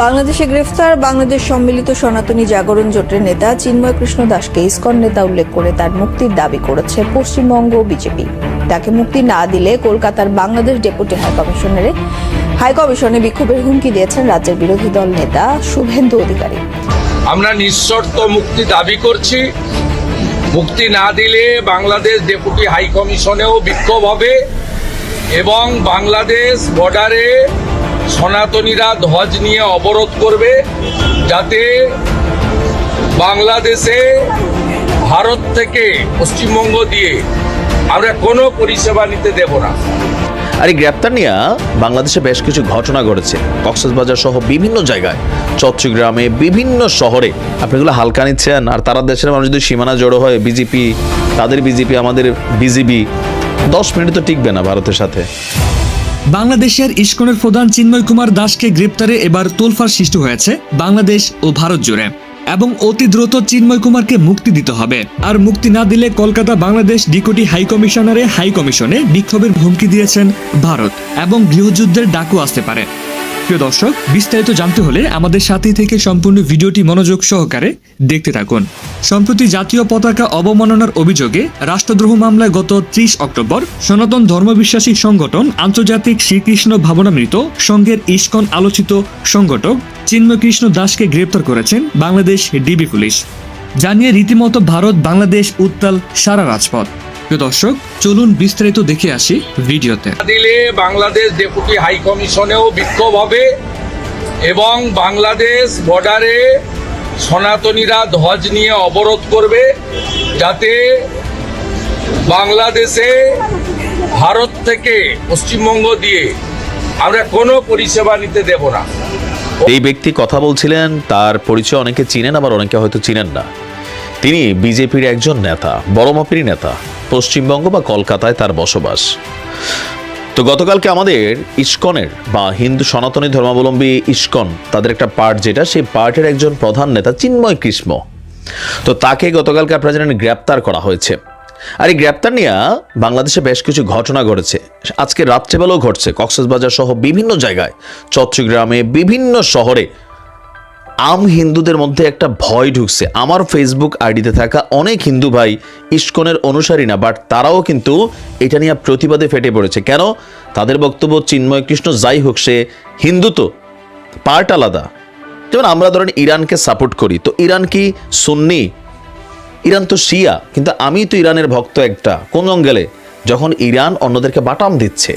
বাংলাদেশে গ্রেফতার বাংলাদেশ সম্মিলিত সনাতনী জাগরণ জোটের নেতা চিন্ময় কৃষ্ণ দাসকে ইসকন নেতা উল্লেখ করে তার মুক্তির দাবি করেছে পশ্চিমবঙ্গ বিজেপি। তাকে মুক্তি না দিলে কলকাতার বাংলাদেশ ডেপুটি হাইকমিশনে বিক্ষোভের হুমকি দিয়েছেন রাজ্যের বিরোধী দল নেতা শুভেন্দু অধিকারী। আমরা নিঃশর্ত মুক্তি দাবি করছি। মুক্তি না দিলে বাংলাদেশ ডেপুটি হাইকমিশনেও বিক্ষোভ হবে এবং বাংলাদেশ বর্ডারে সনাতনীরা ধ্বজ নিয়ে অবরোধ করবে, যাতে বাংলাদেশে ভারত থেকে পশ্চিমবঙ্গ দিয়ে আমরা কোনো পরিষেবা নিতে দেব না। আর এই গ্রেপ্তার নিয়ে বাংলাদেশে বেশ কিছু ঘটনা ঘটেছে, কক্সবাজার সহ বিভিন্ন জায়গায়, চট্টগ্রামে, বিভিন্ন শহরে। আপনি এগুলো হালকা নিচ্ছেন, আর তারা দেশের মানুষ যদি সীমানা জড়ো হয়, বিজেপি তাদের বিজেপি আমাদের বিজেপি, 10 মিনিট তো টিকবে না ভারতের সাথে। বাংলাদেশের ইসকনের প্রধান চিন্ময় কুমার দাসকে গ্রেপ্তারে এবার তোলফাড় সৃষ্টি হয়েছে বাংলাদেশ ও ভারত জুড়ে, এবং অতি দ্রুত চিন্ময় কুমারকে মুক্তি দিতে হবে। আর মুক্তি না দিলে কলকাতা বাংলাদেশ ডেপুটি হাইকমিশনে বিক্ষোভের হুমকি দিয়েছেন ভারত, এবং গৃহযুদ্ধের ডাকও আসতে পারে। প্রিয় দর্শক, বিস্তারিত জানতে হলে আমাদের সাথে থেকে সম্পূর্ণ ভিডিওটি মনোযোগ সহকারে দেখতে থাকুন। সম্প্রতি জাতীয় পতাকা অবমাননার অভিযোগে রাষ্ট্রদ্রোহ মামলায় গত 30 অক্টোবর সনাতন ধর্মবিশ্বাসী সংগঠন আন্তর্জাতিক শ্রীকৃষ্ণ ভাবনামৃত সংঘের ইসকন আলোচিত সংগঠক চিন্ময় কৃষ্ণ দাসকে গ্রেপ্তার করেছেন বাংলাদেশ ডিবি পুলিশ। জানিয়ে রীতিমতো ভারত বাংলাদেশ উত্তাল সারা রাজপথ। প্রিয় দর্শক, চলুন বিস্তারিত দেখে আসি ভিডিওতে। দিলে বাংলাদেশ ডেপুটি হাইকমিশনেও বিক্ষোভ হবে এবং বাংলাদেশ বর্ডারে সনাতনীরা ধ্বজ নিয়ে অবরোধ করবে, যাতে বাংলাদেশে ভারত থেকে পশ্চিমবঙ্গ দিয়ে আমরা কোনো পরিষেবা নিতে দেব না। এই ব্যক্তি কথা বলছিলেন, তার পরিচয় অনেকে চিনেন, আবার অনেকে হয়তো চিনেন না। তিনি বিজেপির একজন নেতা, বড় মাপেরই নেতা। পশ্চিমবঙ্গ বা কলকাতায় তার বসবাস। তো গতকালকে আমাদের ইসকনের বা হিন্দু সনাতনী ধর্মাবলম্বী ইসকন, তাদের একটা পার্ট যেটা, সেই পার্টের একজন প্রধান নেতা চিন্ময় কৃষ্ণ, তো তাকে গতকালকে আপনারা জানেন গ্রেপ্তার করা হয়েছে। আর এই গ্রেপ্তার নিয়ে বাংলাদেশে বেশ কিছু ঘটনা ঘটেছে, আজকে রাত্রেবেলাও ঘটছে কক্সবাজার সহ বিভিন্ন জায়গায়, চট্টগ্রামে, বিভিন্ন শহরে। আম হিন্দুদের মধ্যে একটা ভয় ঢুকছে। আমার ফেসবুক আইডিতে থাকা অনেক হিন্দু ভাই ইসকনের অনুসারী না, বাট তারাও কিন্তু এটা নিয়ে প্রতিবাদে ফেটে পড়েছে। কেন? তাদের বক্তব্য চিন্ময় কৃষ্ণ যাই হোক, সে হিন্দু, তো পার্ট আলাদা। যেমন আমরা ধরেন ইরানকে সাপোর্ট করি, তো ইরান কি সুন্নি? ইরান তো শিয়া, কিন্তু আমি তো ইরানের ভক্ত একটা। কোন অঙ্গেলে? যখন ইরান অন্যদেরকে বাটাম দিচ্ছে।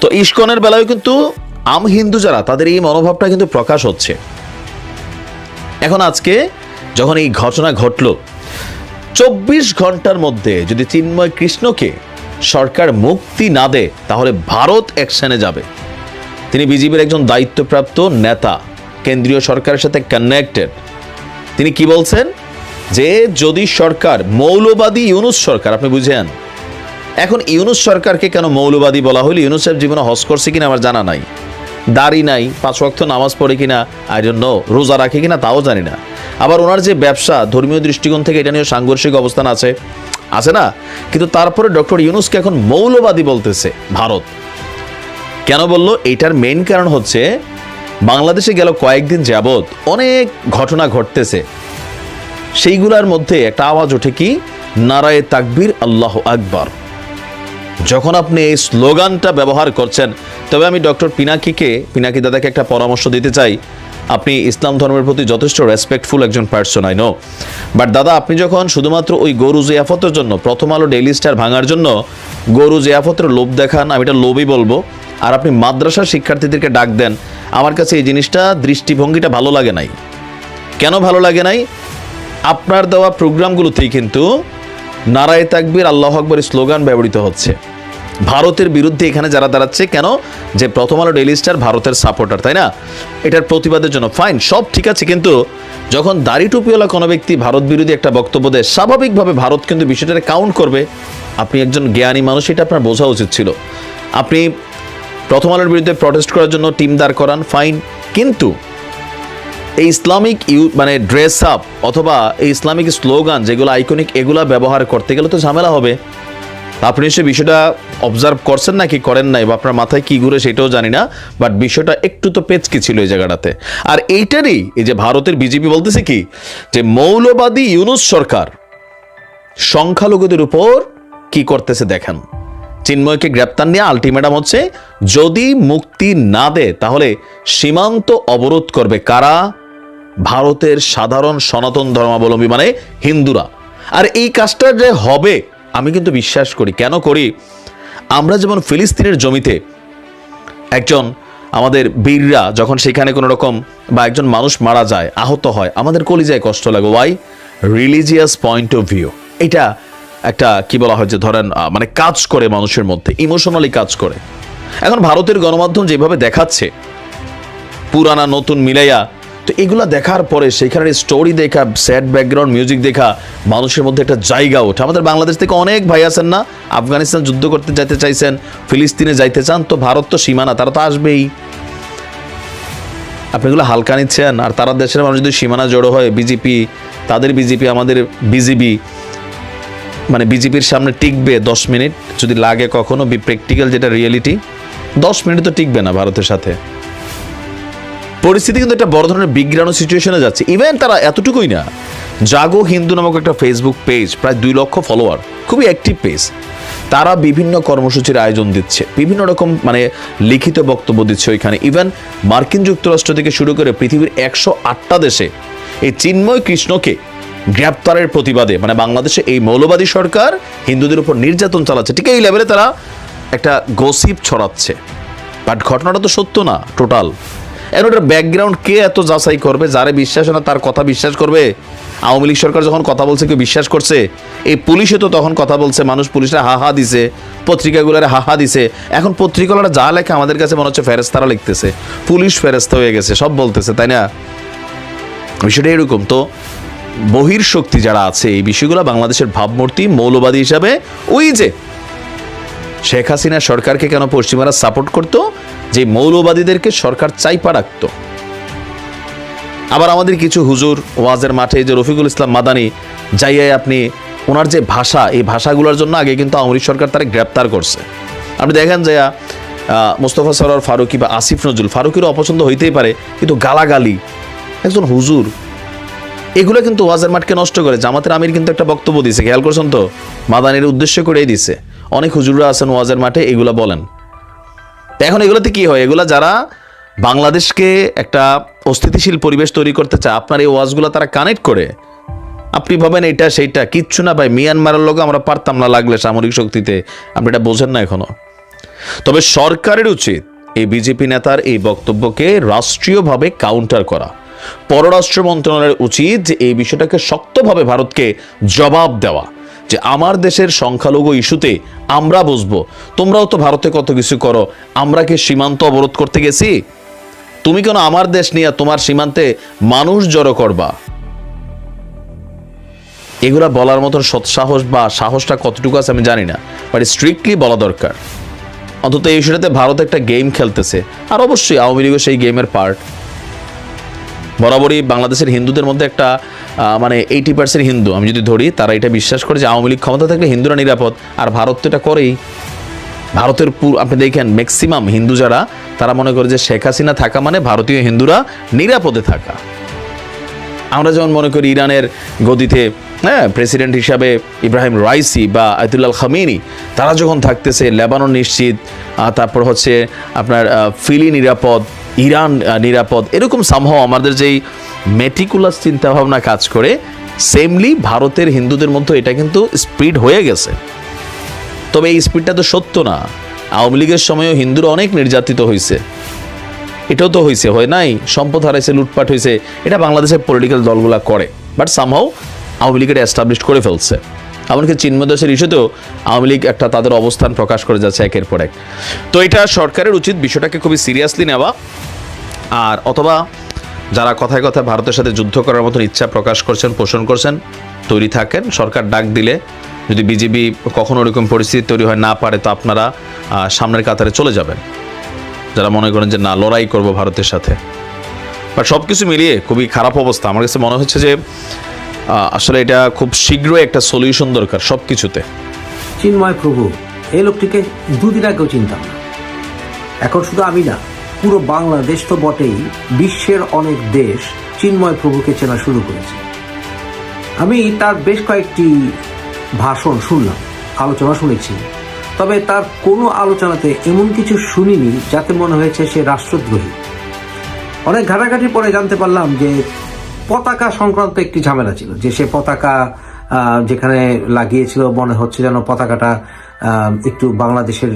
তো ইসকনের বেলায় কিন্তু আম হিন্দু যারা, তাদের এই মনোভাবটা কিন্তু প্রকাশ হচ্ছে। এখন আজকে যখন এই ঘটনা ঘটল, 24 ঘন্টার মধ্যে যদি চিন্ময় কৃষ্ণকে সরকার মুক্তি না দেয়, তাহলে ভারত অ্যাকশনে যাবে। তিনি বিজেপির একজন দায়িত্বপ্রাপ্ত নেতা, কেন্দ্রীয় সরকারের সাথে কানেক্টেড। তিনি কি বলছেন? যে যদি সরকার মৌলবাদী ইউনুস সরকার, আপনি বুঝেন। এখন ইউনুস সরকারকে কেন মৌলবাদী বলা হলো? ইউনুস সাহেব জীবনে হজ করছে কিনা আমার জানা নাই, দাড়ি নাই, 5 ওয়াক্ত নামাজ পড়ে কিনা আই ডোন্ট নো, রোজা রাখে কিনা তাও জানি না। আবার ওনার যে ব্যবসা, ধর্মীয় দৃষ্টিকোণ থেকে এটা নিয়ে সাংঘর্ষিক অবস্থান আছে না? কিন্তু তারপরে ডক্টর ইউনুসকে এখন মৌলবাদী বলতেছে ভারত। কেন বললো? এইটার মেইন কারণ হচ্ছে বাংলাদেশে গেল কয়েকদিন যাবৎ অনেক ঘটনা ঘটতেছে, সেইগুলোর মধ্যে একটা আওয়াজ ওঠে কি, নারায়ে তাকবীর, আল্লাহু আকবার। যখন আপনি এই স্লোগানটা ব্যবহার করছেন, তবে আমি ডক্টর পিনাকি দাদাকে একটা পরামর্শ দিতে চাই। আপনি ইসলাম ধর্মের প্রতি যথেষ্ট রেসপেক্টফুল একজন পার্সন, আই নো, বাট দাদা, আপনি যখন শুধুমাত্র ওই গরু জিয়াফতের জন্য, প্রথম আলো ডেইলি স্টার ভাঙার জন্য গরু জিয়াফতের লোভ দেখান, আমি এটা লোভই বলবো, আর আপনি মাদ্রাসার শিক্ষার্থীদেরকে ডাক দেন, আমার কাছে এই জিনিসটা, দৃষ্টিভঙ্গিটা ভালো লাগে নাই। কেন ভালো লাগে নাই? আপনার দেওয়া প্রোগ্রামগুলোতেই কিন্তু নারায়ে তাকবীর, আল্লাহু আকবার স্লোগান ব্যবহৃত হচ্ছে ভারতের বিরুদ্ধে। এখানে যারা দাঁড়াচ্ছে, কেন? যে প্রথম আলো ডেইলি স্টার ভারতের সাপোর্টার, তাই না? এটার প্রতিবাদের জন্য ফাইন, সব ঠিক আছে, কিন্তু যখন দাড়ি টুপিওয়ালা কোনো ব্যক্তি ভারত বিরোধী একটা বক্তব্য দেয়, স্বাভাবিকভাবে ভারত কিন্তু বিষয়টাকে কাউন্ট করবে। আপনি একজন জ্ঞানী মানুষ, এটা আপনার বোঝা উচিত ছিল। আপনি প্রথম আলোর বিরুদ্ধে প্রটেস্ট করার জন্য টিম দাঁড় করান, ফাইন, কিন্তু এই ইসলামিক মানে ড্রেস আপ অথবা এই ইসলামিক স্লোগান যেগুলো আইকনিক, এগুলা ব্যবহার করতে গেলে তো ঝামেলা হবে। আপনি নিশ্চয়ই বিষয়টা অবজার্ভ করছেন নাকি করেন নাই, বা আপনার মাথায় কি ঘুরে সেটাও জানি না, বাট বিষয়টা একটু তো পেচকি ছিল এই জায়গাটাতে। আর এইটারই এই যে ভারতের বিজেপি বলতেছে কি, যে মৌলবাদী ইউনূস সরকার সংখ্যালঘুদের উপর কি করতেছে দেখেন। চিন্ময়কে গ্রেপ্তার নিয়ে আলটিমেটাম হচ্ছে, যদি মুক্তি না দেয় তাহলে সীমান্ত অবরোধ করবে কারা? ভারতের সাধারণ সনাতন ধর্মাবলম্বী মানে হিন্দুরা। আর এই কাজটা যে হবে আমি কিন্তু বিশ্বাস করি। কেন করি? আমরা যেমন ফিলিস্তিনের জমিতে একজন আমাদের বীররা যখন সেখানে কোনো রকম বা একজন মানুষ মারা যায়, আহত হয়, আমাদের কলিজায় কষ্ট লাগে। Why? Religious point of view. এটা একটা কি বলা হয় যে ধরেন মানে কাজ করে মানুষের মধ্যে, ইমোশনালি কাজ করে। এখন ভারতের গণমাধ্যম যেভাবে দেখাচ্ছে পুরানা নতুন মিলাইয়া, তো এগুলা দেখার পরে সেখানে স্টোরি দেখা, স্যাড ব্যাকগ্রাউন্ড মিউজিক দেখা মানুষের মধ্যে একটা জায়গা ওঠে। আমাদের বাংলাদেশ থেকে অনেক ভাই আছেন না, আফগানিস্তান যুদ্ধ করতে যাইতে চাইছেন, ফিলিস্তিনে যাইতে চান, তো ভারত তো সীমানা, তারা তো আসবেই। আপনি এগুলো হালকা নিচ্ছেন। আর তারা দেশের মানুষ যদি সীমানা জড়ো হয়, বিজেপি, তাদের বিজেপি, আমাদের বিজেপি, মানে বিজেপির সামনে টিকবে 10 মিনিট যদি লাগে কখনো, প্র্যাকটিক্যাল যেটা রিয়েলিটি, 10 মিনিট তো টিকবে না ভারতের সাথে। পরিস্থিতি কিন্তু একটা বড় ধরনের বিগ্রানো সিচুয়েশনে যাচ্ছে। ইভেন তারা এতটুকুই না, জাগো হিন্দু নামক একটা ফেসবুক পেজ, প্রায় 2 লক্ষ ফলোয়ার, খুবই অ্যাক্টিভ পেজ, তারা বিভিন্ন কর্মসূচির আয়োজন দিচ্ছে, বিভিন্ন রকম মানে লিখিত বক্তব্য দিচ্ছে ওইখানে। ইভেন মার্কিন যুক্তরাষ্ট্র থেকে শুরু করে পৃথিবীর 108টা দেশে এই চিন্ময় কৃষ্ণকে গ্রেপ্তারের প্রতিবাদে, মানে বাংলাদেশে এই মৌলবাদী সরকার হিন্দুদের উপর নির্যাতন চালাচ্ছে, ঠিক এই লেভেলে তারা একটা গসিপ ছড়াচ্ছে। বাট ঘটনাটা তো সত্য না টোটাল। এখন ওটার ব্যাকগ্রাউন্ড কে এত যাচাই করবে? যারে বিশ্বাস না তার কথা বিশ্বাস করবে? আওয়ামী লীগ সরকার যখন কথা বলছে কেউ বিশ্বাস করছে? এই পুলিশে তো তখন কথা বলছে, মানুষ পুলিশরা হা দিছে, পত্রিকাগুলোরে হা দিছে। এখন পত্রিকাগুলোরা যা লেখে আমাদের কাছে মনে হচ্ছে ফেরেস্তারা লিখতেছে, পুলিশ ফেরেস্তা হয়ে গেছে, সব বলতেছে, তাই না? বিষয়টা এরকম। তো বহির শক্তি যারা আছে এই বিষয়গুলো বাংলাদেশের ভাবমূর্তি মৌলবাদী হিসাবে, ওই যে শেখ হাসিনা সরকারকে কেন পশ্চিমারা সাপোর্ট করতো, যে মৌলবাদীদেরকে সরকার চাইপা রাখতো। আবার আমাদের কিছু হুজুর ওয়াজের মাঠে, যে রফিকুল ইসলাম মাদানি যাইয়াই আপনি ওনার যে ভাষা, এই ভাষাগুলোর জন্য আগে কিন্তু আওয়ামী লীগ সরকার তারা গ্রেপ্তার করছে। আপনি দেখেন যে মোস্তফা সরোয়ার ফারুকি বা আসিফ নজরুল, ফারুকিরও অপছন্দ হইতেই পারে, কিন্তু গালাগালি একজন হুজুর, এগুলো কিন্তু ওয়াজের মাঠকে নষ্ট করে। জামাতের আমির কিন্তু একটা বক্তব্য দিছে, খেয়াল করছেন তো? মাদানির উদ্দেশ্য করেই দিছে। অনেক হুজুররা আছেন ওয়াজের মাঠে, এগুলা বলেন। এখন এগুলোতে কি হয়? এগুলা যারা বাংলাদেশকে একটা অস্থিতিশীল পরিবেশ তৈরি করতে চায়, আপনার এই ওয়াজগুলো তারা কানেক্ট করে। আপনি ভাবেন এটা সেইটা, কিচ্ছু না ভাই। মিয়ানমারের লোক আমরা পারতাম না লাগলে সামরিক শক্তিতে, আপনি এটা বোঝেন না এখনো। তবে সরকারের উচিত এই বিজেপি নেতার এই বক্তব্যকে রাষ্ট্রীয়ভাবে কাউন্টার করা। পররাষ্ট্র মন্ত্রণালয়ের উচিত যে এই বিষয়টাকে শক্তভাবে ভারতকে জবাব দেওয়া, যে আমার দেশের সংখ্যালঘু ইস্যুতে আমরা বুঝবো, তোমরাও তো ভারতে কত কিছু করো, আমরা কি সীমান্ত অবরোধ করতে গেছি? তুমি কেন আমার দেশ নিয়ে তোমার সীমান্তে মানুষ জড়ো করবা? এগুলা বলার মতন সৎসাহস বা সাহসটা কতটুকু আছে আমি জানি না, বাট স্ট্রিক্টলি বলা দরকার। অন্তত এই ইস্যুটাতে ভারত একটা গেম খেলতেছে, আর অবশ্যই আওয়ামী লীগও সেই গেমের পার্ট। বরাবরই বাংলাদেশের হিন্দুদের মধ্যে একটা মানে 80% হিন্দু আমি যদি ধরি, তারা এটা বিশ্বাস করে যে আওয়ামী লীগ ক্ষমতা থাকলে হিন্দুরা নিরাপদ, আর ভারত তো এটা করেই। ভারতের আপনি দেখেন ম্যাক্সিমাম হিন্দু যারা, তারা মনে করে যে শেখ হাসিনা থাকা মানে ভারতীয় হিন্দুরা নিরাপদে থাকা। আমরা যেমন মনে করি ইরানের গদিতে প্রেসিডেন্ট হিসাবে ইব্রাহিম রাইসি বা আয়াতুল্লাহ খামেনি, তারা যখন থাকতেছে লেবানন নিশ্চিত, তারপর হচ্ছে আপনার ফিলি নিরাপদ, ইরান নিরাপদ, এরকম সামহাও আমাদের যেই মেটিকুলাস চিন্তাভাবনা কাজ করে, সেমলি ভারতের হিন্দুদের মধ্যে এটা কিন্তু স্প্রিড হয়ে গেছে। তবে এই স্পিডটা তো সত্য না। আওয়ামী লীগের সময়ও হিন্দুরা অনেক নির্যাতিত হয়েছে, এটাও তো হয়েছে, হয় নাই? সম্পদ হারাইছে, লুটপাট হয়েছে, এটা বাংলাদেশের পলিটিক্যাল দলগুলা করে, বাট সামহাও আওয়ামী লীগ এটা এস্টাবলিশ করে ফেলছে। এমনকি চিন্ময় দাসের ইস্যুতেও আওয়ামী লীগ একটা তাদের অবস্থান প্রকাশ করে যাচ্ছে একের পর এক। তো এটা সরকারের উচিত বিষয়টাকে খুবই সিরিয়াসলি নেওয়া, আর অথবা যারা কথায় কথায় ভারতের সাথে যুদ্ধ করার মতন ইচ্ছা প্রকাশ করছেন, পোষণ করছেন, তৈরি থাকেন। সরকার ডাক দিলে যদি বিজেপি কখনো ওরকম পরিস্থিতি তৈরি হয় না পারে, তো আপনারা সামনের কাতারে চলে যাবেন, যারা মনে করেন যে না লড়াই করব ভারতের সাথে। বাট সব কিছু মিলিয়ে খুবই খারাপ অবস্থা। আমার কাছে মনে হচ্ছে যে আসলে এটা খুব শীঘ্রই একটা সলিউশন দরকার সব কিছুতে। চিন্ময় প্রভু, এই লোকটিকে দুদিন আগেও চিনতাম না। এখন শুধু আমি না, পুরো বাংলাদেশ তো বটেই, বিশ্বের অনেক দেশ চিন্ময় প্রভুকে চেনা শুরু করেছে। আমি তার বেশ কয়েকটি ভাষণ শুনলাম, আলোচনা শুনেছি, তবে তার কোনো আলোচনাতে এমন কিছু শুনিনি যাতে মনে হয়েছে সে রাষ্ট্রদ্রোহী। অনেক ঘাটাঘাটি পরে জানতে পারলাম যে পতাকা সংক্রান্ত একটি ঝামেলা ছিল, যে সে পতাকা যেখানে লাগিয়েছিল মনে হচ্ছে যেন পতাকাটা একটু বাংলাদেশের